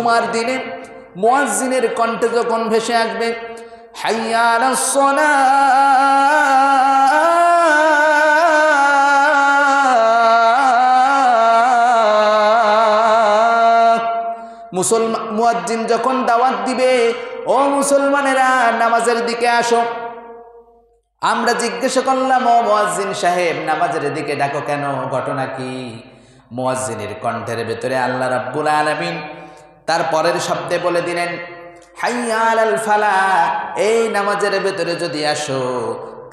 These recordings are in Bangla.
জুমার দিনে মুয়াজ্জিনের কণ্ঠে যখন ভেসে আসবে হাইয়া আলাস সালাহ, মুয়াজ্জিন যখন দাওয়াত দিবে, ও মুসলমানেরা নামাজের দিকে আসো। আমরা জিজ্ঞাসা করলাম, ও মুয়াজ্জিন সাহেব নামাজের দিকে ডাকো কেন, ঘটনা কি? মুয়াজ্জিনের কণ্ঠের ভেতরে আল্লাহ রাব্বুল আলামিন তার পরের শব্দে বলে দিলেন হাইয়া আলাল ফালাহ, এই নামাজের ভেতরে যদি আসো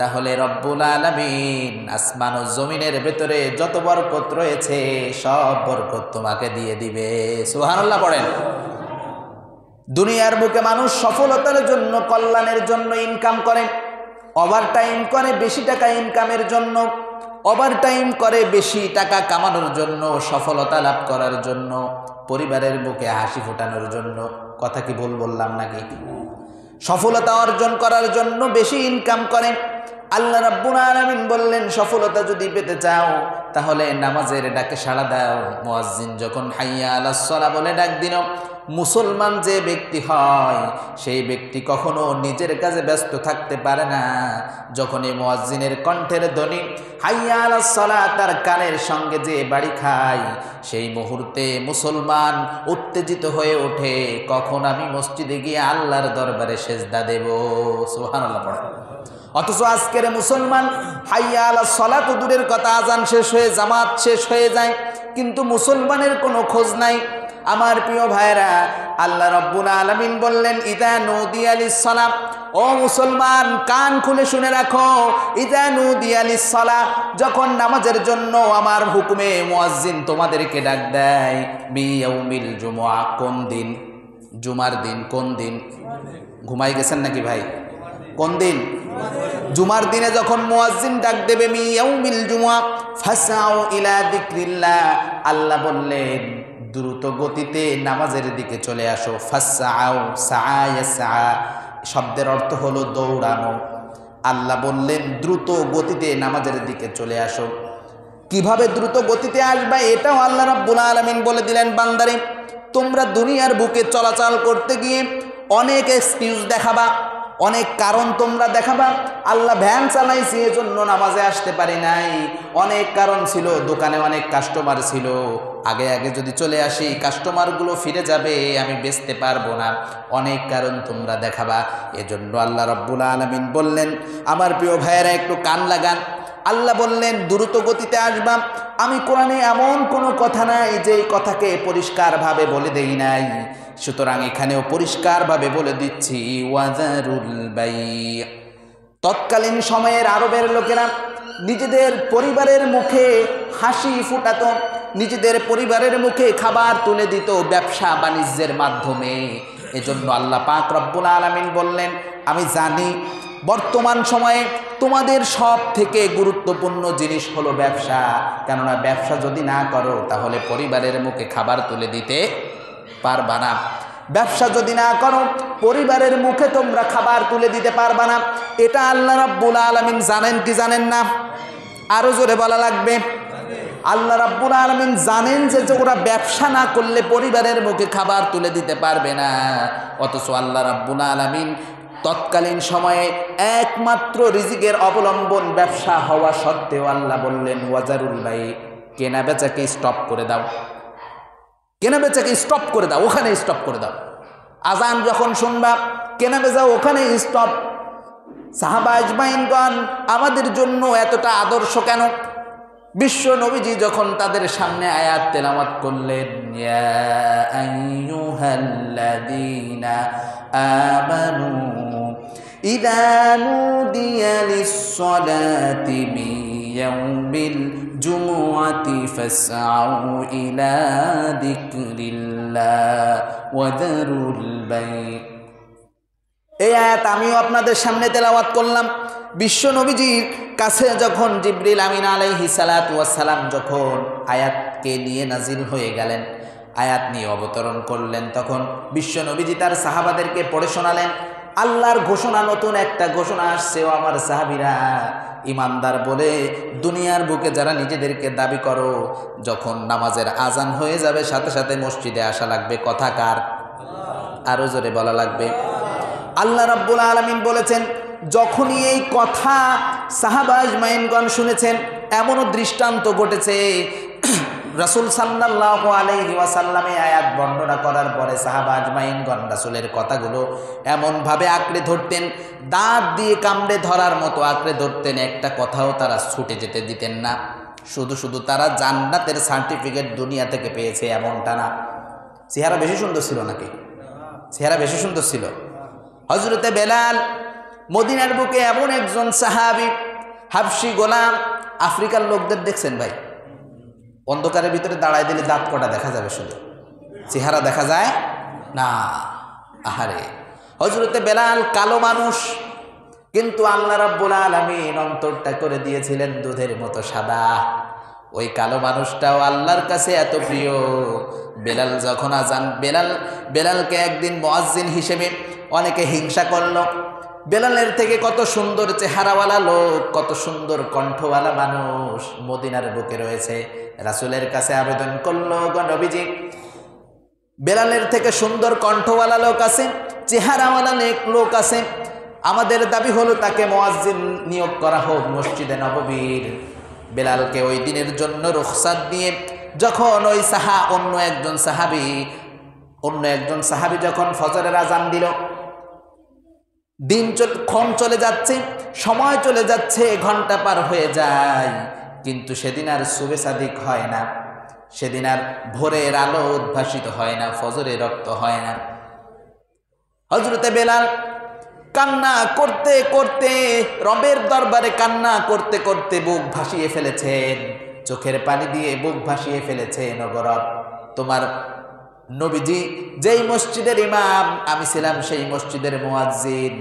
তাহলে রব্বুল আলামিন আসমান ও জমিনের ভেতরে যত বরকত রয়েছে সব বরকত তোমাকে দিয়ে দিবে। সুবহানাল্লাহ পড়েন। দুনিয়ার বুকে মানুষ সফলতার জন্য, কল্যাণের জন্য ইনকাম করে, ওভারটাইম করে বেশি টাকা ইনকামের জন্য, ওভারটাইম করে বেশি টাকা কামানোর জন্য, সফলতা লাভ করার জন্য, পরিবারের বুকে হাসি ফোটানোর জন্য। কথা কি ভুল বললাম নাকি? সফলতা অর্জন করার জন্য বেশি ইনকাম করেন। আল্লাহ রাব্বুল আলামিন বললেন সফলতা যদি পেতে চাও তাহলে নামাজের ডাকে সাড়া দাও। মুয়াজ্জিন যখন হাইয়া আলাস সালাহ বলে ডাক দিল, মুসলমান যে ব্যক্তি হয় সেই ব্যক্তি কখনো নিজের কাজে ব্যস্ত থাকতে পারে না। যখনই মুয়াজ্জিনের কণ্ঠের ধ্বনি হাইয়া আলাস সালাহ তার কানের সঙ্গে যে বাড়ি খায়, সেই মুহূর্তে মুসলমান উত্তেজিত হয়ে ওঠে, কখন আমি মসজিদে গিয়ে আল্লাহর দরবারে সেজদা দেব। সুবহানাল্লাহ পড়ে। অথচ আজকের মুসলমান হাইয়া আলাস সালাহ তো দূরের কথা, আজান শেষ হয়ে জামাত শেষ হয়ে যায়, কিন্তু মুসলমানের কোনো খোঁজ নাই। আমার প্রিয় ভাইরা, আল্লাহ রাব্বুল আলামিন বললেন ইযা নুদিয়া লিস-সালাহ, ও মুসলমান কান খুলে শুনে রাখো, ইযা নুদিয়া লিস-সালাহ, যখন নামাজের জন্য আমার হুকুমে মুয়াজ্জিন তোমাদেরকে ডাক দেয়, বিয়াউমিল জুমআ, কোন দিন? জুমার দিন। কোন দিন? ঘুমাই গেছেন নাকি ভাই? কোন দিন? জুমার দিনে যখন মুয়াজ্জিন ডাক দেবে মিয়াউমিল জুমআ ফাসাউ ইলা যিকরিল্লাহ, আল্লাহ বললেন দ্রুত গতিতে নামাজের দিকে চলে আসো। ফাসাউ সাআ ইয়াসআ শব্দের অর্থ হলো দৌড়ানো। আল্লাহ বললেন দ্রুত গতিতে নামাজের দিকে চলে আসো। কিভাবে দ্রুত গতিতে আসবে এটাও আল্লাহ রাব্বুল আলামিন বলে দিলেন, বান্দারে তোমরা দুনিয়ার বুকে চলাচল করতে গিয়ে অনেক এক্সকিউজ দেখাবা, অনেক কারণ তোমরা দেখাবা। আল্লাহ ভ্যান চালাইছি এজন্য নামাজে আসতে পারি নাই, অনেক কারণ ছিল, দোকানে অনেক কাস্টমার ছিল, আগে আগে যদি চলে আসি কাস্টমারগুলো ফিরে যাবে, আমি বেচতে পারবো না, অনেক কারণ তোমরা দেখাবা। এজন্য আল্লাহ রাব্বুল আলামিন বললেন, আমার প্রিয় ভাইয়েরা একটু কান লাগান, আল্লাহ বললেন দ্রুত গতিতে আসবা। আমি কোরআনে এমন কোনো কথা নাই যে কথাকে পরিষ্কারভাবে বলে দেই নাই, সুতরাং এখানেও পরিষ্কারভাবে বলে দিচ্ছি ওয়াজারুল বাই'। তৎকালীন সময়ের আরবের লোকেরা নিজেদের পরিবারের মুখে হাসি ফুটাতো, নিজেদের পরিবারের মুখে খাবার তুলে দিত ব্যবসা বাণিজ্যের মাধ্যমে। এজন্য আল্লাহ পাক রব্বুল আলামিন বললেন, আমি জানি বর্তমান সময়ে তোমাদের সব থেকে গুরুত্বপূর্ণ জিনিস হলো ব্যবসা, কেননা ব্যবসা যদি না করো তাহলে পরিবারের মুখে খাবার তুলে দিতে পারবা না। ব্যবসা যদি না করো পরিবারের মুখে তোমরা খাবার তুলে দিতে পারবা না। এটা আল্লাহ রাব্বুল আলামিন জানেন কি জানেন না? আরো জোরে বলা লাগবে। আল্লাহ রাব্বুল আলামিন জানেন যে ওরা ব্যবসা না করলে পরিবারের মুখে খাবার তুলে দিতে পারবে না। অথচ আল্লাহ রাব্বুল আলামিন তৎকালীন সময়ে একমাত্র রিজিকের অবলম্বন ব্যবসা হওয়া সত্ত্বেও আল্লাহ বললেন ওয়াজারুল বাই', কেনা বেচাকে স্টপ করে দাও, কেনা বেচাকে স্টপ করে দাও, ওখানে স্টপ করে দাও। আজান যখন শুনবা কেনা বেচা ওখানে স্টপ। সাহাবা আজমাইনগণ আমাদের জন্য এতটা আদর্শ কেন? বিশ্ব নবীজি যখন তাদের সামনে আয়াত তেলাওয়াত করলেন, ইয়া আইয়ুহাল্লাযীনা আমানু ইযা নুদিয়া লিস-সালাতি মিন ইয়াউমিল জুমআতি ফাসআউ ইলা যিকরিল্লাহ ওয়া যারুল বাই'। এই আয়াত আমিও আপনাদের সামনে তেলাওয়াত করলাম। বিশ্ব নবীজির কাছে যখন জিবরিল আমিন আলাইহিস সালাতু ওয়াস সালাম যখন আয়াতকে নিয়ে নাজিল হয়ে গেলেন, আয়াত নিয়ে অবতরণ করলেন, তখন বিশ্ব নবীজি তার সাহাবাদেরকে পড়ে শোনালেন, আল্লাহর ঘোষণা, নতুন একটা ঘোষণা আসছে। ও আমার সাহাবীরা, ইমানদার বলে দুনিয়ার বুকে যারা নিজেদেরকে দাবি করো, যখন নামাজের আজান হয়ে যাবে সাথে সাথে মসজিদে আসা লাগবে। কথা কার? আরো জোরে বলা লাগবে। আল্লাহ রাব্বুল আলামিন বলেছেন, যখনই এই কথা সাহাবা আজমাইনগণ শুনেছেন, এমনও দৃষ্টান্ত ঘটেছে রাসূল সাল্লাল্লাহু আলাইহি ওয়াসাল্লামে আয়াত বর্ণনা করার পরে সাহাবা আজমাইনগণ রাসূলের কথাগুলো এমনভাবে আঁকড়ে ধরতেন, দাঁত দিয়ে কামড়ে ধরার মতো আঁকড়ে ধরতেন, একটা কথাও তারা ছুটে যেতে দিতেন না। শুধু শুধু তারা জান্নাতের সার্টিফিকেট দুনিয়া থেকে পেয়েছে এমনটা না। চেহারা বেশি সুন্দর ছিল নাকি? চেহারা বেশি সুন্দর ছিল। হযরতে বেলাল মদিনার বুকে এমন একজন সাহাবী, হাবশী গোলাম। আফ্রিকার লোকদের দেখছেন ভাই, অন্ধকারের ভিতরে দাঁড়ায় দিলে দাঁত কটা দেখা যাবে, শুধু চেহারা দেখা যায় না। আহারে, হযরতে বেলাল কালো মানুষ, কিন্তু আল্লাহ রাব্বুল আলামিন অন্তরটা করে দিয়েছিলেন দুধের মতো সাদা। ওই কালো মানুষটাও আল্লাহর কাছে এত প্রিয়। বেলাল যখন আজান, বেলালকে একদিন মুয়াজ্জিন হিসেবে অনেকে হিংসা করলো। বেলালের থেকে কত সুন্দর চেহারাওয়ালা লোক, কত সুন্দর কণ্ঠওয়ালা মানুষ মদিনার বুকে রয়েছে। রাসূলের কাছে আবেদন করলো, গো নবীজি, বেলালের থেকে সুন্দর কণ্ঠওয়ালা লোক আছে, চেহারাওয়ালা লোক আছে, আমাদের দাবি হলো তাকে মুয়াজ্জিন নিয়োগ করা হোক মসজিদে নববীর। বেলালকে ওই দিনের জন্য রুখসাত দিয়ে যখন ওই অন্য একজন সাহাবী যখন ফজরের আজান দিল, ক্ষণ চলে যাচ্ছে, সময় চলে যাচ্ছে, ঘন্টা পার হয়ে যায়, কিন্তু সেদিন আর সুবে সাদিক হয় না, সেদিন আর ভোরের আলো উদ্ভাসিত হয় না, ফজরের রক্ত হয় না। হযরতে বেলাল কান্না করতে করতে, রবের দরবারে কান্না করতে করতে বুক ভাসিয়ে ফেলেছেন, চোখের পানি দিয়ে বুক ভাসিয়ে ফেলেছেন। ওগো রব, তোমার নবীজি যেই মসজিদের ইমাম, আমি ছিলাম সেই মসজিদের মুয়াজ্জিন।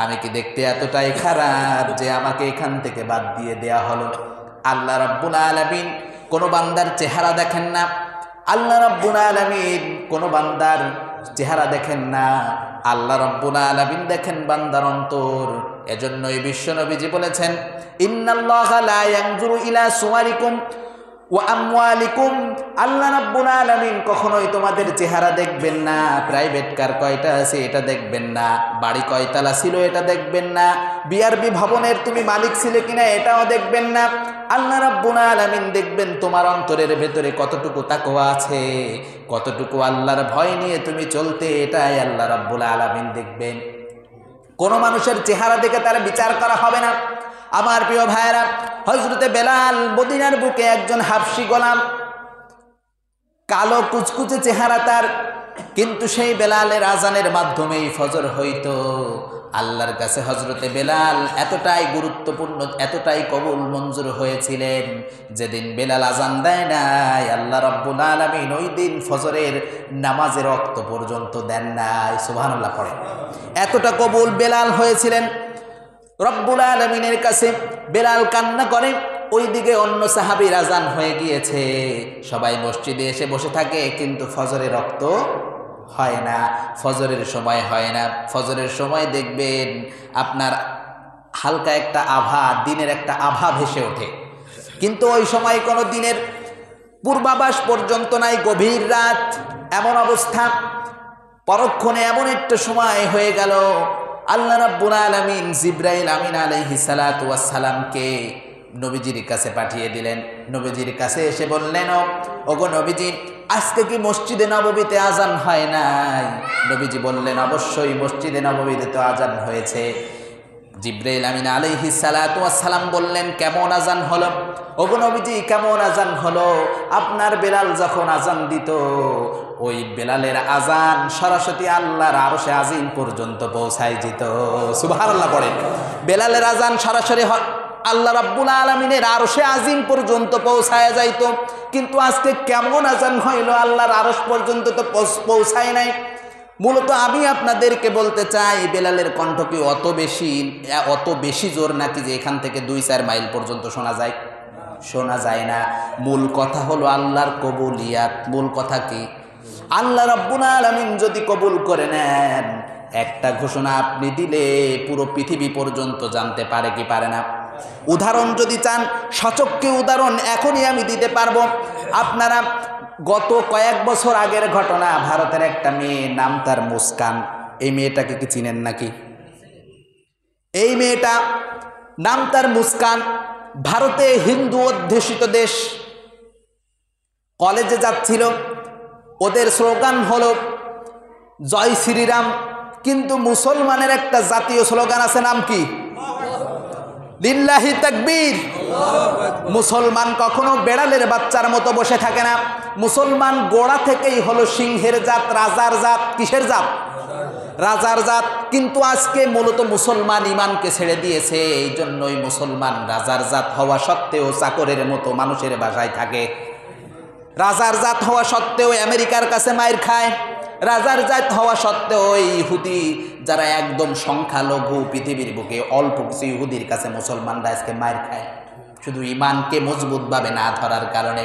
আমি কি দেখতে এতটাই খারাপ যে আমাকে এখান থেকে বাদ দিয়ে দেয়া হলো? আল্লাহ রাব্বুল আলামিন কোনো বান্দার চেহারা দেখেন না, আল্লাহ রাব্বুল আলামিন কোনো বান্দার চেহারা দেখেন না, আল্লাহ রাব্বুল আলামিন দেখেন বান্দার অন্তর। এজন্যই বিশ্ব নবীজি বলেছেন, ইন্নাল্লাহা লা ইয়ানজুরু ইলা সুওয়ারিকুম ওয়া আমওয়ালিকুম, আল্লাহ রাব্বুল আলামিন কখনোই তোমাদের চেহারা দেখবেন না, প্রাইভেট কার কয়টা আছে এটা দেখবেন না, বাড়ি কয়তলা ছিল এটা দেখবেন না, বিআরবি ভবনের তুমি মালিক ছিলে কিনা এটাও দেখবেন না। আল্লাহ রাব্বুল আলামিন দেখবেন তোমার অন্তরের ভেতরে কতটুকু তাকওয়া আছে, কতটুকু আল্লাহর ভয় নিয়ে তুমি চলতে, এটাই আল্লাহ রাব্বুল আলামিন দেখবেন। কোনো মানুষের চেহারা দেখে তার বিচার করা হবে না। আমার প্রিয় ভাইয়েরা, হযরতে বেলাল মদিনার বুকে একজন হাবশী গোলাম, কালো কুচকুচে চেহারা তার, কিন্তু সেই বেলালের আজানের মাধ্যমেই ফজর হইতো। আল্লাহর কাছে হযরতে বেলাল এতটাই গুরুত্বপূর্ণ, এতটাই কবুল মঞ্জুর হয়েছিলেন, যেদিন বেলাল আজান দেয় নাই, আল্লাহ রাব্বুল আলামিন ওই দিন ফজরের নামাজের ওয়াক্ত পর্যন্ত দেন নাই। সুবহানাল্লাহ পড়ে। এতটা কবুল বেলাল হয়েছিলেন রব্বুল আলামিনের কাছে। বেলাল কান্না করে, ওইদিকে অন্য সাহাবীর আজান হয়ে গিয়েছে, সবাই মসজিদে এসে বসে থাকে, কিন্তু ফজরের রক্ত হয় না, ফজরের সময় হয় না। ফজরের সময় দেখবেন আপনার হালকা একটা আভা, দিনের একটা আভা ভেসে ওঠে, কিন্তু ওই সময় কোনো দিনের পূর্বাভাস পর্যন্ত নাই, গভীর রাত এমন অবস্থা। পরক্ষণে এমন একটা সময় হয়ে গেল, আল্লাহ রাব্বুল আলামিন জিবরাইল আমিন আলাইহিস সালাতু ওয়াস সালামকে নবীজির কাছে পাঠিয়ে দিলেন। নবীজির কাছে এসে বললেন, ওগো নবীজি, আজকে কি মসজিদে নববীতে আজান হয় নাই? নবীজি বললেন, অবশ্যই মসজিদে নববীতে তো আজান হয়েছে। জিবরাইল আমিন আলাইহিস সালাতু ওয়াস সালাম বললেন, কেমন আজান হলো? ওগো নবীজি, কেমন আজান হলো? আপনার বেলাল যখন আজান দিত, ওই বেলালের আজান সরাসরি আল্লাহর আরশে আজিম পর্যন্ত পৌঁছায় যেত। সুবহানাল্লাহ পড়ে। বেলালের আজান সরাসরি আল্লাহ রাব্বুল আলামিনের আরশে আজিম পর্যন্ত পৌঁছায় যাইত, কিন্তু আজকে কেমন আজান হইল, আল্লাহর আরশ পর্যন্ত তো পৌঁছায় নাই। মূলত আমি আপনাদেরকে বলতে চাই, বেলালের কণ্ঠ কি অত বেশি জোর নাকি যে এখান থেকে 2-4 মাইল পর্যন্ত শোনা যায়? শোনা যায় না। মূল কথা হলো আল্লাহর কবুলিয়াত। মূল কথা কি? আল্লাহ রাব্বুল আলামিন যদি কবুল করে নেন, একটা ঘোষণা আপনি দিলে পুরো পৃথিবী পর্যন্ত জানতে পারে কি পারে না? উদাহরণ যদি চান, সচক্ষে উদাহরণ এখনই আমি দিতে পারবো। আপনারা গত কয়েক বছর আগের ঘটনা। ভারতের একটা মেয়ে, নাম তার মুস্কান। এই মেয়েটাকে কি চিনেন নাকি? এই মেয়েটা নাম তার মুস্কান। ভারতে হিন্দু অধ্যুষিত দেশ, কলেজে যাচ্ছিল। ওদের স্লোগান হলো জয় শ্রীরাম, কিন্তু মুসলমানের একটা জাতীয় স্লোগান আছে, নাম কি? লিল্লাহি তাকবীর। মুসলমান কখনো বেড়ালের বাচ্চার মতো বসে থাকে না। মুসলমান গোড়া থেকেই হলো সিংহের জাত, রাজার জাত। কিসের জাত? রাজার জাত। কিন্তু আজকে মূলত মুসলমান ইমানকে ছেড়ে দিয়েছে, এই জন্যই মুসলমান রাজার জাত হওয়া সত্ত্বেও চাকরের মতো মানুষের বাসায় থাকে। রাজার জাত হওয়া সত্ত্বেও আমেরিকার কাছে মাইর খায়। রাজার জাত হওয়া সত্ত্বেও ইহুদি যারা একদম সংখ্যালঘু পৃথিবীর বুকে, অল্প কিছু ইহুদির কাছে মুসলমানরা আজকে মাইর খায়, শুধু ইমানকে মজবুতভাবে না ধরার কারণে।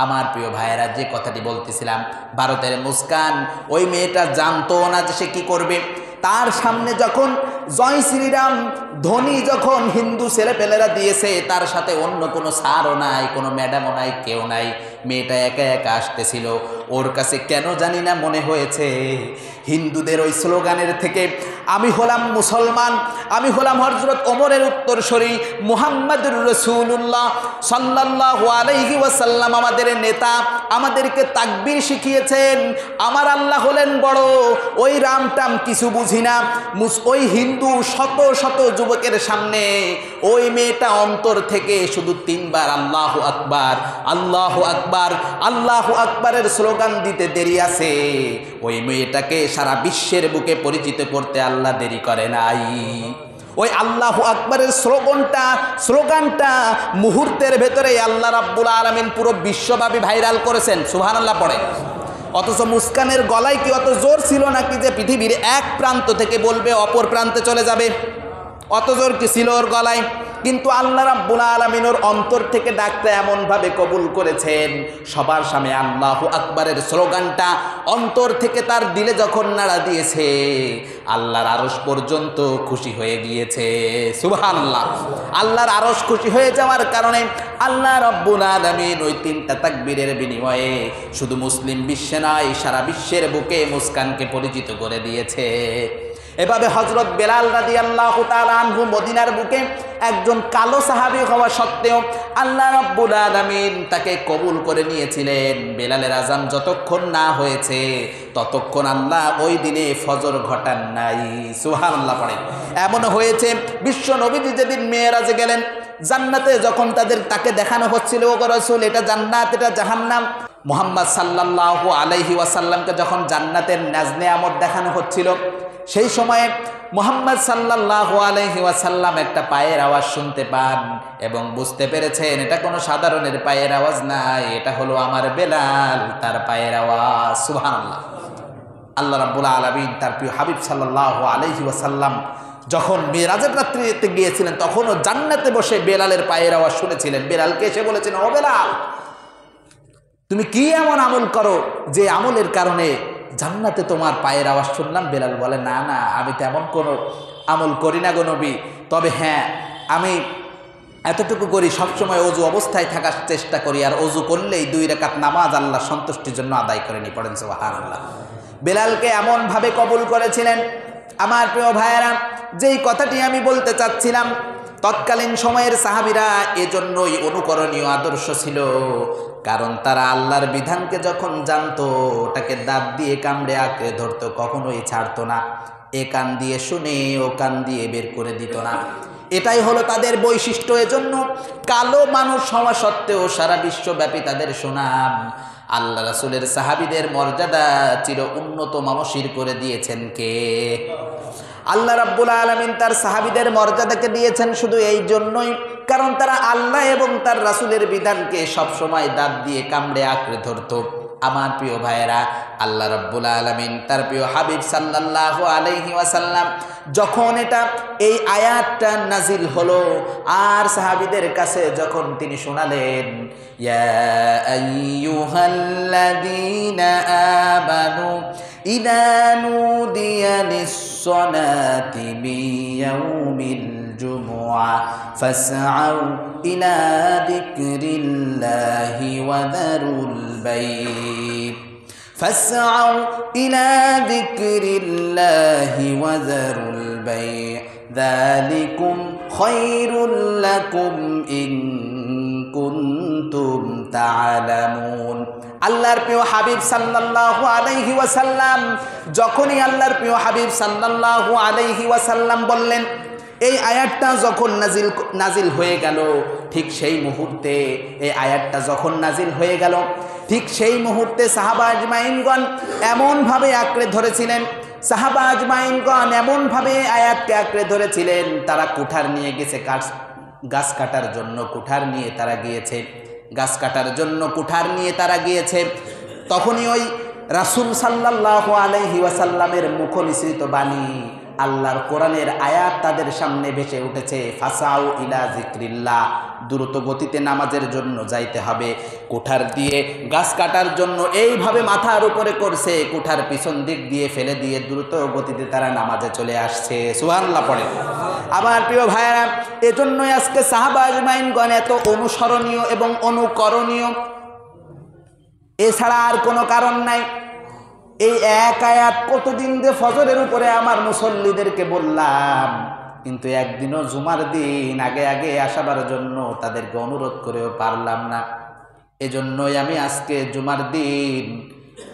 আমার প্রিয় ভাইয়েরা, যে কথাটি বলতেছিলাম, ভারতের মুস্কান, ওই মেয়েটা জানতো না যে সে কী করবে। তার সামনে যখন জয় শ্রীরাম ধ্বনি যখন হিন্দু ছেলেপেলেরা দিয়েছে, তার সাথে অন্য কোনো স্যারও নাই, কোনো ম্যাডামও নাই, কেউ নাই। মেয়েটা একা একা আসতেছিল। ওর কাছে কেন জানি না মনে হয়েছে হিন্দুদের ওই স্লোগানের থেকে আমি হলাম মুসলমান, আমি হলাম হযরত ওমরের উত্তরসূরি, মুহাম্মদুর রাসূলুল্লাহ সাল্লাল্লাহু আলাইহি ওয়াসাল্লাম আমাদের নেতা, আমাদেরকে তাকবীর শিখিয়েছেন। আমার আল্লাহ হলেন বড়, ওই রামটাম কিছু বুঝি না। ওই হিন্দু শত শত যুবকের সামনে ওই মেয়েটা অন্তর থেকে শুধু 3 বার আল্লাহু আকবার, আল্লাহু আকবার, আল্লাহু আকবারের স্লোগান দিতে দেরি আছে। ওই মেয়েটাকে সারা বিশ্বের বুকে পরিচিত করতে আল্লাহ দেরি করে নাই। ওই আল্লাহু আকবারের স্লোগানটা মুহূর্তের ভেতরে আল্লাহ রাব্বুল আলামিন পুরো বিশ্বব্যাপী ভাইরাল করেছেন। সুবহানাল্লাহ পড়ে। অথচ মুস্কানের গলায় কি অত জোর ছিল নাকি যে পৃথিবীর এক প্রান্ত থেকে বলবে অপর প্রান্তে চলে যাবে? অত জোর কি ছিল ওর গলায়? কিন্তু আল্লাহ রাব্বুল আলামিন ওর অন্তর থেকে ডাকতে এমনভাবে কবুল করেছেন, সবার সামনে আল্লাহু আকবারের স্লোগানটা অন্তর থেকে তার দিলে যখন নাড়া দিয়েছে, আল্লাহর আরশ পর্যন্ত খুশি হয়ে গিয়েছে। সুবহানাল্লাহ। আল্লাহর আরশ খুশি হয়ে যাওয়ার কারণে আল্লাহ রাব্বুল আলামিন ওই 3টা তাকবীরের বিনিময়ে শুধু মুসলিম বিশ্বে নয়, সারা বিশ্বের বুকে মুস্কানকে পরিচিত করে দিয়েছে। এভাবে হযরত বেলাল রাদিয়াল্লাহু তাআলা আনহু মদিনার বুকে একজন কালো সাহাবী হওয়া সত্ত্বেও আল্লাহ রাব্বুল আলামিন তাকে কবুল করে নিয়েছিলেন। বেলালের আযান যতক্ষণ না হয়েছে ততক্ষণ আল্লাহ ওই দিনে ফজর ঘটান নাই। সুবহানাল্লাহ পড়ে। এমন হয়েছে বিশ্ব নবীজি যেদিন মেরাজে গেলেন, জান্নাতে যখন তাকে দেখানো হচ্ছিল, ও রাসূল এটা জান্নাত, এটা জাহান্নাম। মুহাম্মদ সাল্লাল্লাহু আলাইহি ওয়াসাল্লামকে যখন জান্নাতের নাজ নেয়ামত দেখানো হচ্ছিল, সেই সময়ে মুহাম্মদ সাল্লাল্লাহু আলাইহি ওয়াসাল্লাম একটা পায়ের আওয়াজ শুনতে পান এবং বুঝতে পেরেছেন এটা কোনো সাধারণের পায়ের আওয়াজ নাই, এটা হলো আমার বেলাল, তার পায়ের আওয়াজ। সুবহানাল্লাহ। আল্লাহ রাব্বুল আলামিন তার প্রিয় হাবিব সাল্লাল্লাহু আলাইহি ওয়াসাল্লাম যখন মেরাজের রাত্রিতে গিয়েছিলেন, তখনও জান্নাতে বসে বেলালের পায়ের আওয়াজ শুনেছিলেন। বেলালকে এসে বলেছেন, ও বেলাল, তুমি কি এমন আমল করো যে আমলের কারণে জান্নাতে তোমার পায়ের আওয়াজ শুনলাম? বেলাল বলে, না না, আমি তেমন কোনো আমল করি না গো নবী, তবে হ্যাঁ আমি এতটুকু করি, সবসময় অজু অবস্থায় থাকার চেষ্টা করি, আর অজু করলেই 2 রাকাত নামাজ আল্লাহ সন্তুষ্টির জন্য আদায় করে নি। পড়েন সুবহানাল্লাহ। বেলালকে এমনভাবে কবুল করেছিলেন। আমার প্রিয় ভাইয়েরা, যেই কথাটি আমি বলতে চাচ্ছিলাম, তৎকালীন সময়ের সাহাবীরা এজন্যই অনুকরণীয় আদর্শ ছিল, কারণ তারা আল্লাহর বিধানকে যখন জানতো ওটাকে দাঁত দিয়ে কামড়ে আঁকড়ে ধরতো, কখনোই ছাড়তো না। এ কান দিয়ে শুনে ও কান দিয়ে বের করে দিত না। এটাই হলো তাদের বৈশিষ্ট্য। এজন্য কালো মানুষ হওয়া সত্ত্বেও সারা বিশ্বব্যাপী তাদের সুনাম। আল্লাহ রাসূলের সাহাবীদের মর্যাদা চির উন্নত মানসির করে দিয়েছেন কে? আল্লাহ রাব্বুল আলামিন তার সাহাবীদের মর্যাদাকে দিয়েছেন শুধু এই জন্যই, কারণ তারা আল্লাহ এবং তার রাসূলের বিধানকে সবসময় দাঁত দিয়ে কামড়ে আঁকড়ে ধরত। আমার প্রিয় ভাইয়েরা, আল্লাহ রাব্বুল আলামিন তার প্রিয় হাবিব সাল্লাল্লাহু আলাইহি ওয়াসাল্লাম যখন এই আয়াতটা নাজিল হলো আর সাহাবীদের কাছে যখন তিনি শোনালেন, ইয়া আইয়ুহাল্লাযীনা আমানু ইযা নুদিয়া লিস-সালাতি মিন ইয়াউমিল জুমুআ ফাসআউ ইলা যিকরিল্লাহি ওয়া যারুল البيع فاسعوا إلى ذكر الله وذروا البيع ذلكم خير لكم إن كنتم تعلمون আল্লাহর প্রিয় হাবিব সাল্লাল্লাহু আলাইহি ওয়াসাল্লাম যখনই আল্লাহর প্রিয় হাবিব সাল্লাল্লাহু আলাইহি ওয়াসাল্লাম বললেন, এই আয়াতটা যখন নাজিল হয়ে গেল, ঠিক সেই মুহূর্তে এই আয়াতটা যখন নাজিল হয়ে গেল, ঠিক সেই মুহূর্তে সাহাবা আজমাইনগণ এমনভাবে আঁকড়ে ধরেছিলেন, সাহাবা আজমাইনগণ এমনভাবে আয়াতকে আঁকড়ে ধরেছিলেন, তারা কুঠার নিয়ে গেছে, গাছ কাটার জন্য কুঠার নিয়ে তারা গিয়েছে, গাছ কাটার জন্য কুঠার নিয়ে তারা গিয়েছে। তখনই ওই রাসূল সাল্লাল্লাহু আলাইহি ওয়াসাল্লামের মুখ নিঃসৃত বাণী, আল্লাহর কোরআনের আয়াত তাদের সামনে ভেসে উঠেছে, ফাসাউ ইলা যিকরিল্লাহ, দ্রুত গতিতে নামাজের জন্য যাইতে হবে। কুঠার দিয়ে গাছ কাটার জন্য এইভাবে মাথার উপরে করছে, কুঠার পিছন দিক দিয়ে ফেলে দিয়ে দ্রুত গতিতে তারা নামাজে চলে আসছে। সুবহানাল্লাহ পড়ে। আমার প্রিয় ভাইরা, এজন্যই আজকে সাহাবা আজমাইনগণ এত অনুসরণীয় এবং অনুকরণীয়, এছাড়া আর কোনো কারণ নাই। এই এক আয়াত কতদিন যে ফজরের উপরে আমার মুসল্লিদেরকে বললাম, কিন্তু একদিনও জুমার দিন আগে আগে আসাবার জন্য তাদেরকে অনুরোধ করেও পারলাম না। এজন্যই আমি আজকে জুমার দিন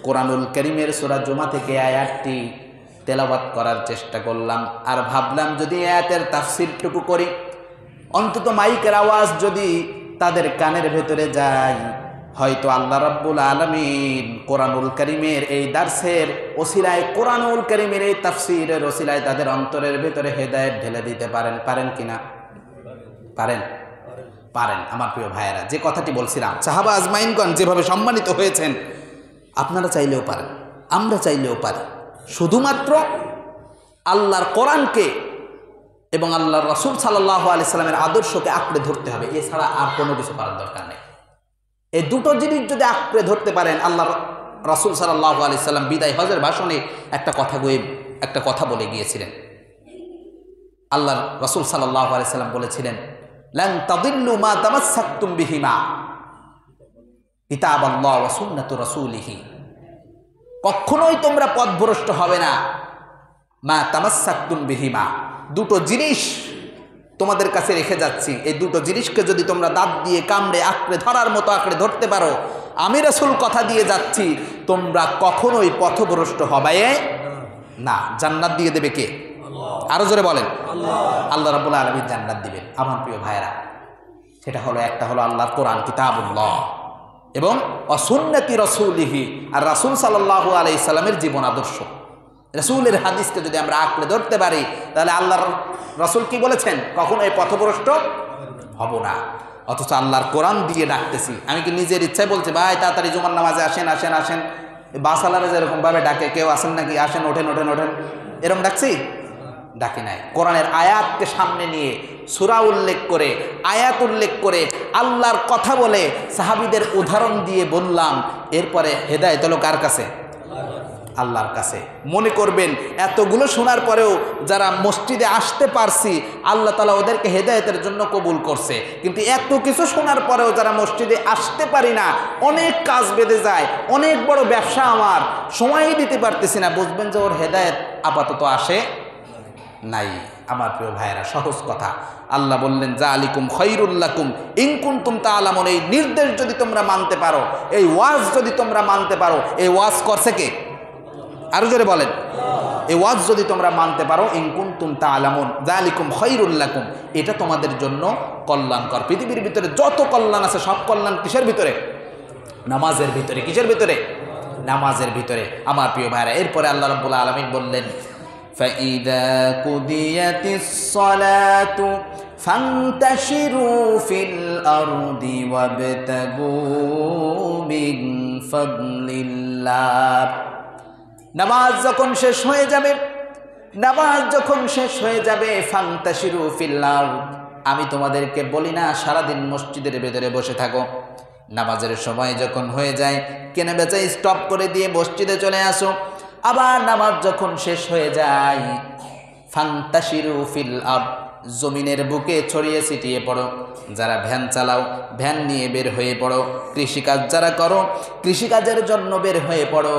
কোরআনুল কারীমের সূরা জুমা থেকে আয়াতটি তেলাওয়াত করার চেষ্টা করলাম। আর ভাবলাম যদি আয়াতের তাফসীরটুকু করি, অন্তত মাইকের আওয়াজ যদি তাদের কানের ভেতরে যায়, হয়তো আল্লাহ রাব্বুল আলামিন কোরআনুল কারীমের এই দার্সের ওসিলায়, কোরআনুল কারীমের এই তাফসীরের ওসিলায় তাদের অন্তরের ভেতরে হেদায়েত ঢেলে দিতে পারেন। পারেন কিনা? পারেন? পারেন। আমার প্রিয় ভাইয়েরা, যে কথাটি বলছিলাম, সাহাবা আজমাইনগণ যেভাবে সম্মানিত হয়েছেন, আপনারা চাইলেও পারেন, আমরা চাইলেও পারি। শুধুমাত্র আল্লাহর কোরআনকে এবং আল্লাহর রাসূল সাল্লাল্লাহু আলাইহি সাল্লামের আদর্শকে আঁকড়ে ধরতে হবে, এছাড়া আর কোনো কিছু করার দরকার নেই। এই দুটো জিনিস যদি আঁকড়ে ধরতে পারেন, আল্লাহর রাসূল সাল্লাল্লাহু আলাইহি সাল্লাম বিদায় হজের ভাষণে একটা কথা বলে গিয়েছিলেন। আল্লাহর রাসূল সাল্লাল্লাহু আলাইহি সাল্লাম বলেছিলেন, লান তাদিল্লু মা তামাসসাকতুম বিহিমা কিতাবাল্লাহ ওয়া সুন্নাতু রাসূলিহি, কখনোই তোমরা পথভ্রষ্ট হবে না। মা তামাসসাকতুম বিহিমা, দুটো জিনিস তোমাদের কাছে রেখে যাচ্ছি, এই দুটো জিনিসকে যদি তোমরা দাঁত দিয়ে কামড়ে আঁকড়ে ধরার মতো আঁকড়ে ধরতে পারো, আমি রাসূল কথা দিয়ে যাচ্ছি, তোমরা কখনোই পথভ্রষ্ট হবে না। জান্নাত দিয়ে দেবে কে? আরো জোরে বলেন। আল্লাহ রাব্বুল আলামিন জান্নাত দিবেন। আমার প্রিয় ভাইরা, সেটা হলো, একটা হলো আল্লাহর কোরআন কিতাবুল্লাহ এবং সুন্নতি রাসূলিহি, আর রাসূল সাল্লাল্লাহু আলাইহি সাল্লামের জীবন আদর্শ। রাসূলের হাদিসকে যদি আমরা আঁকড়ে ধরতে পারি, তাহলে আল্লাহর রাসূল কি বলেছেন? কখনোই পথভ্রষ্ট হব না। অথচ আল্লাহর কোরআন দিয়ে ডাকতেছি। আমি কি নিজের ইচ্ছায় বলছি, ভাই তাড়াতাড়ি জুমার নামাজে আসেন আসেন আসেন, বাসালারে যেরকম ভাবে ডাকে, কেউ আসেন নাকি, আসেন, ওঠেন ওঠেন ওঠেন, এরকম ডাকছি? ডাকি নাই। কোরআনের আয়াতকে সামনে নিয়ে, সূরা উল্লেখ করে, আয়াত উল্লেখ করে, আল্লাহর কথা বলে, সাহাবীদের উদাহরণ দিয়ে বললাম। এরপরে হেদায়েত হলো কার কাছে? আল্লাহর কাছে। মনে করবেন এতগুলো শোনার পরেও যারা মসজিদে আসতে পারছি, আল্লাহ তাআলা ওদেরকে হেদায়েতের জন্য কবুল করছে। কিন্তু এত কিছু শোনার পরেও যারা মসজিদে আসতে পারি না, অনেক কাজ বেঁধে যায়, অনেক বড় ব্যবসা, আমার সময়ই দিতে পারতেছি না, বুঝবেন যে ওর হেদায়েত আপাতত আসে নাই। আমার প্রিয় ভাইয়েরা, সহজ কথা, আল্লাহ বললেন যালিকুম খায়রুল লাকুম ইন কুনতুম তা'লামুন, এই নির্দেশ যদি তোমরা মানতে পারো, এই ওয়াজ যদি তোমরা মানতে পারো, এই ওয়াজ করছে কে? আরো জোরে বলেন। এই ওয়াজ যদি তোমরা মানতে পারো, ইন কুনতুম তা'লামুন যালিকুম খায়রুল লাকুম, এটা তোমাদের জন্য কল্যাণকর। পৃথিবীর ভিতরে যত কল্যাণ আছে, সব কল্যাণ কিসের ভিতরে? নামাজের ভিতরে। কিসের ভিতরে? নামাজের ভিতরে। আমার প্রিয় ভাইরা, এরপরে আল্লাহ রাব্বুল আলামিন বললেন, فَإِذَا قُضِيَتِ الصَّلَاةُ فَانْتَشِرُوا فِي الْأَرْضِ وَابْتَغُوا مِنْ فَضْلِ اللَّهِ। নামাজ যখন শেষ হয়ে যাবে, নামাজ যখন শেষ হয়ে যাবে, ফান্তাশিরু ফিল আরদ, আমি তোমাদেরকে বলি না সারাদিন মসজিদের ভেতরে বসে থাকো, নামাজের সময় যখন হয়ে যায় কেনা বেচা স্টপ করে দিয়ে মসজিদে চলে আসো। আবার নামাজ যখন শেষ হয়ে যায়, ফান্তাশিরু ফিল আরদ, জমিনের বুকে ছড়িয়ে ছিটিয়ে পড়ো। যারা ভ্যান চালাও, ভ্যান নিয়ে বের হয়ে পড়ো। কৃষিকাজ যারা করো, কৃষিকাজের জন্য বের হয়ে পড়ো।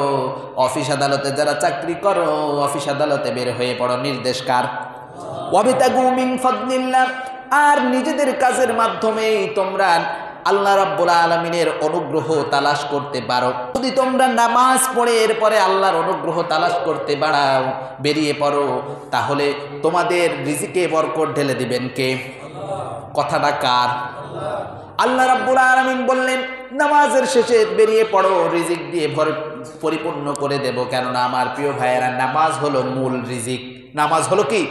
অফিস আদালতে যারা চাকরি করো, অফিস আদালতে বের হয়ে পড়ো। নির্দেশ কার? ওয়াবিতাগু মিন ফাদলিল্লাহ। আর নিজেদের কাজের মাধ্যমে তোমরা আল্লাহ রাব্বুল আলামিনের অনুগ্রহ তালাশ করতে পারো। যদি তোমরা নামাজ পড়ে এরপরে আল্লাহর অনুগ্রহ তালাশ করতে বাড়াও, বেরিয়ে পড়ো, তাহলে তোমাদের রিজিকে বরকত ঢেলে দিবেন কে? কথাটা কার? আল্লাহ রাব্বুল আলামিন বললেন নামাজের শেষে বেরিয়ে পড়ো, রিজিক দিয়ে পরিপূর্ণ করে দেব। কেননা আমার প্রিয় ভাইয়েরা, নামাজ হলো মূল রিজিক। নামাজ হলো কি?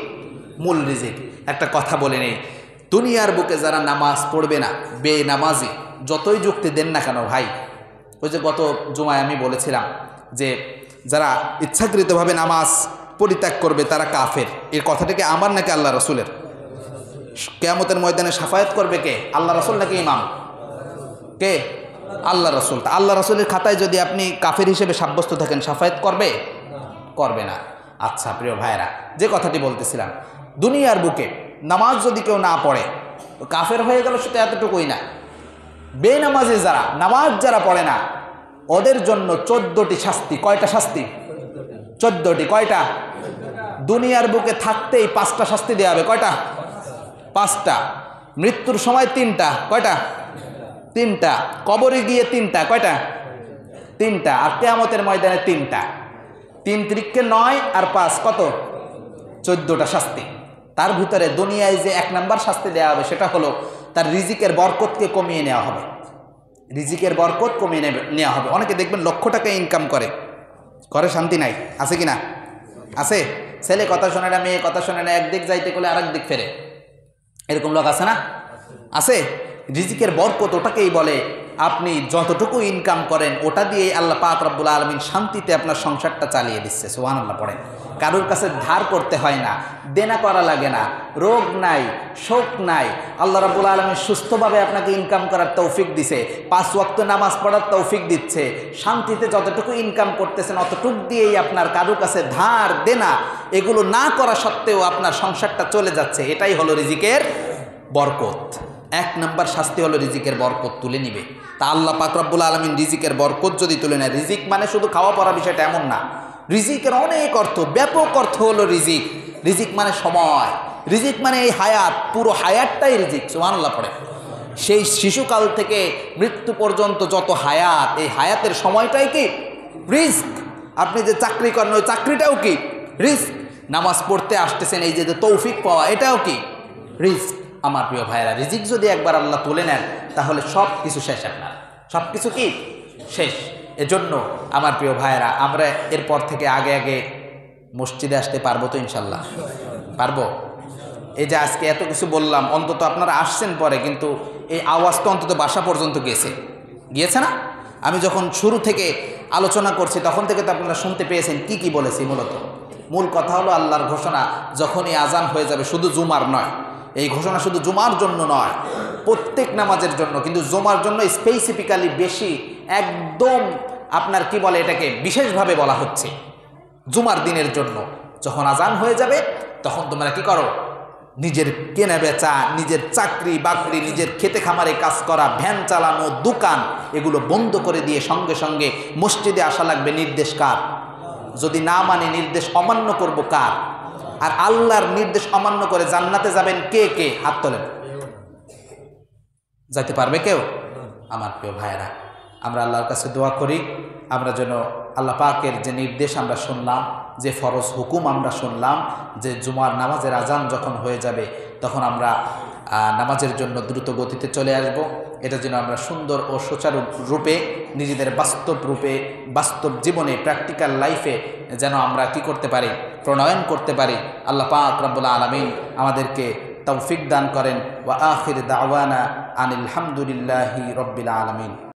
মূল রিজিক। একটা কথা বলে নেই, দুনিয়ার বুকে যারা নামাজ পড়বে না, বেনামাজি, যতই যুক্তি দেন না কেন ভাই, ওই যে গত জুমায় আমি বলেছিলাম যে যারা ইচ্ছাকৃতভাবে নামাজ পরিত্যাগ করবে তারা কাফের। এর কথাটাকে আমার নাকি আল্লাহ রসুলের? কিয়ামতের ময়দানে শাফায়াত করবে কে? আল্লাহ রসুল নাকি ইমাম? কে? আল্লাহ রসুল। তা আল্লাহ রসুলের খাতায় যদি আপনি কাফের হিসেবে সাব্যস্ত থাকেন, শাফায়াত করবে? করবে না। আচ্ছা প্রিয় ভাইরা, যে কথাটি বলতেছিলাম, দুনিয়ার বুকে নামাজ যদি কেউ না পড়ে কাফের হয়ে গেল, সেটা এতটুকুই না। বেনামাজি যারা, নামাজ যারা পড়ে না, ওদের জন্য 14টি শাস্তি। কয়টা শাস্তি? 14টি। কয়টা? দুনিয়ার বুকে থাকতেই 5টা শাস্তি দেওয়া হবে। কয়টা? 5টা। মৃত্যুর সময় 3টা। কয়টা? 3টা। কবরে গিয়ে 3টা। কয়টা? 3টা। আর কিয়ামতের ময়দানে 3টা। 3 × 9 আর 5 কত? 14টা শাস্তি। তার ভিতরে দুনিয়ায় যে 1 নম্বর শাস্তি দেওয়া হবে সেটা হলো তার রিজিকের বরকতকে কমিয়ে নেওয়া হবে। রিজিকের বরকত কমিয়ে নেওয়া হবে। অনেকে দেখবেন লক্ষ টাকা ইনকাম করে, শান্তি নাই। আছে কি না? আছে। ছেলে কথা শোনে না, মেয়ে কথা শোনে না, একদিক যাইতে গেলে আরেক দিক ফেরে। এরকম লোক আছে না? আছে। রিজিকের বরকত ওটাকেই বলে আপনি যতটুকু ইনকাম করেন ওটা দিয়ে আল্লাহ পাক রব্বুল আলামিন শান্তিতে আপনার সংসারটা চালিয়ে দিচ্ছে। সুবহানাল্লাহ পড়েন। কারোর কাছে ধার করতে হয় না, দেনা করা লাগে না, রোগ নাই, শোক নাই। আল্লাহ রাব্বুল আলামিন সুস্থভাবে আপনাকে ইনকাম করার তৌফিক দিছে, 5 ওয়াক্ত নামাজ পড়ার তৌফিক দিচ্ছে। শান্তিতে যতটুকু ইনকাম করতেছেন অতটুক দিয়েই আপনার কারোর কাছে ধার দেনা এগুলো না করা সত্ত্বেও আপনার সংসারটা চলে যাচ্ছে। এটাই হলো রিজিকের বরকত। 1 নম্বর শাস্তি হলো রিজিকের বরকত তুলে নিবে। তা আল্লাহ পাক রব্বুল আলামিন রিজিকের বরকত যদি তুলে নেয়, রিজিক মানে শুধু খাওয়া পড়া বিষয়টা এমন না। রিজিকের অনেক অর্থ, ব্যাপক অর্থ হলো রিজিক। রিজিক মানে সময়, রিজিক মানে এই হায়াত, পুরো হায়াতটাই রিজিক। সুবহানাল্লাহ পড়ে। সেই শিশুকাল থেকে মৃত্যু পর্যন্ত যত হায়াত, এই হায়াতের সময়টাই কি রিস্ক। আপনি যে চাকরি করেন ওই চাকরিটাও কি রিস্ক। নামাজ পড়তে আসতেছেন, এই যে তৌফিক পাওয়া, এটাও কি রিস্ক। আমার প্রিয় ভাইরা, রিজিক যদি একবার আল্লাহ তুলে নেন তাহলে সব কিছু শেষ। আপনার সব কিছু কি শেষ। এজন্য আমার প্রিয় ভাইরা, আমরা এরপর থেকে আগে আগে মসজিদে আসতে পারবো তো? ইনশাল্লাহ পারবো। এই যে আজকে এত কিছু বললাম, অন্তত আপনারা আসছেন পরে, কিন্তু এই আওয়াজ তো অন্তত বাসা পর্যন্ত গিয়েছে না? আমি যখন শুরু থেকে আলোচনা করছি তখন থেকে তো আপনারা শুনতে পেয়েছেন কি কি বলেছি। মূল কথা হলো আল্লাহর ঘোষণা, যখনই আজান হয়ে যাবে, শুধু জুমার নয়, এই ঘোষণা শুধু জুমার জন্য নয়, প্রত্যেক নামাজের জন্য, কিন্তু জুমার জন্য স্পেসিফিক্যালি বেশি, একদম আপনার কি বলে এটাকে বিশেষভাবে বলা হচ্ছে। জুমার দিনের জন্য যখন আজান হয়ে যাবে তখন তোমরা কি করো? নিজের কেনা বেচা, নিজের চাকরি বাকরি, নিজের খেতে খামারে কাজ করা, ভ্যান চালানো, দোকান, এগুলো বন্ধ করে দিয়ে সঙ্গে সঙ্গে মসজিদে আসা লাগবে। নির্দেশ কার? যদি না মানে নির্দেশ অমান্য করব কার? আর আল্লাহর নির্দেশ অমান্য করে জান্নাতে যাবেন কে কে? হাত তোলেন। যাইতে পারবে কেউ? আমার প্রিয় ভাইয়েরা, আমরা আল্লাহর কাছে দোয়া করি আমরা যেন আল্লাহ পাকের যে নির্দেশ আমরা শুনলাম, যে ফরজ হুকুম আমরা শুনলাম, যে জুমার নামাজের আজান যখন হয়ে যাবে তখন আমরা নামাজের জন্য দ্রুত গতিতে চলে আসব, এটা যেন আমরা সুন্দর ও সুচারু রূপে নিজেদের বাস্তব জীবনে, প্র্যাকটিক্যাল লাইফে যেন আমরা কি করতে পারি? প্রণয়ন করতে পারি। আল্লাহ পাক রব্বুল আলামিন আমাদেরকে তৌফিক দান করেন। ওয়া আখির দাওয়ানা আনিল হামদুলিল্লাহি রব্বিল আলামিন।